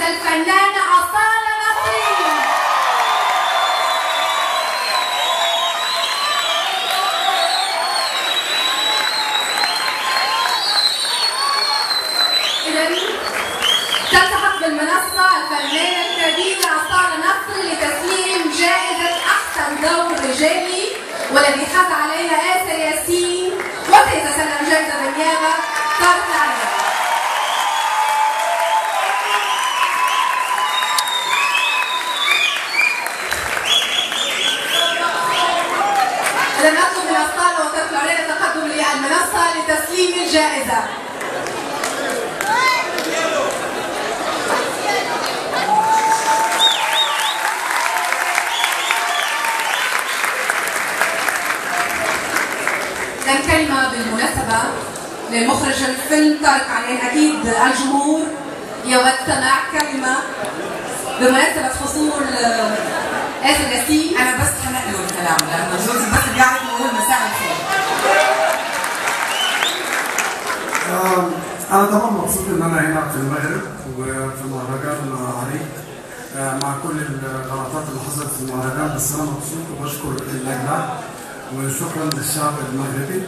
الفنانة أصالة نصري. إذا تلتحق بالمنصة الفنانة الكبيرة أصالة نصري لتسليم جائزة أحسن دور رجالي والذي حاز عليها آسر ياسين، وسيتسلم جائزة بالنيابة طارق العريان. إذا نطلب من أصالة وطارق العريان التقدم للمنصة لتسليم الجائزة. كلمة بالمناسبة لمخرج الفيلم طارق العريان، أكيد الجمهور يود سماع كلمة بمناسبة حصول آسر ياسين. أنا بس هنقله الكلام لأنه جوزي بس بيعرف يقول مساء الخير. أنا طبعا مبسوط إن أنا هنا في المغرب وفي مهرجان عريق مع كل الغلطات اللي حصلت في المهرجان، بس أنا مبسوط وبشكر اللجنة وشكرا للشعب المغربي.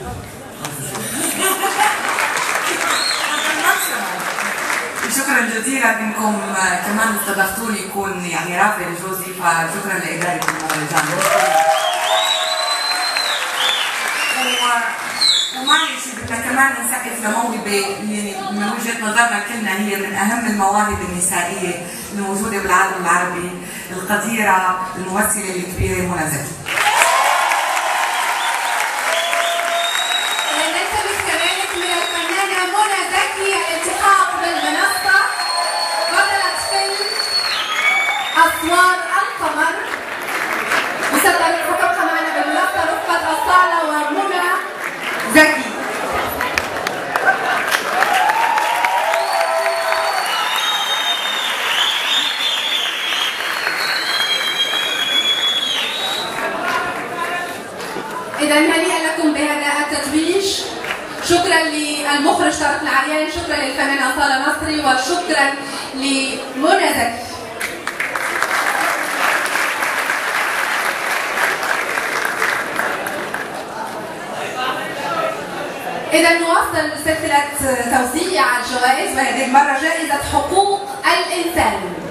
شكرا جزيلا انكم كمان استضفتوني يكون يعني رافع لجوزي، فشكرا لاداره المهرجان. ومعلش بدنا كمان نسقف لموهبه يعني من وجهه نظرنا كلنا هي من اهم المواهب النسائيه الموجوده بالعالم العربي، القديره الممثله الكبيره منى زكي. أسوار القمر وستبقى معنا بالمنصة رفقة أصالة ومنى زكي. إذا هنيئا لكم بهذا التتويج. شكرا للمخرج طارق العريان، شكرا للفنانة أصالة نصري، وشكرا لمنى زكي. إذا نواصل سلسلة توزيع الجوائز، وهذه المرة جائزة حقوق الإنسان.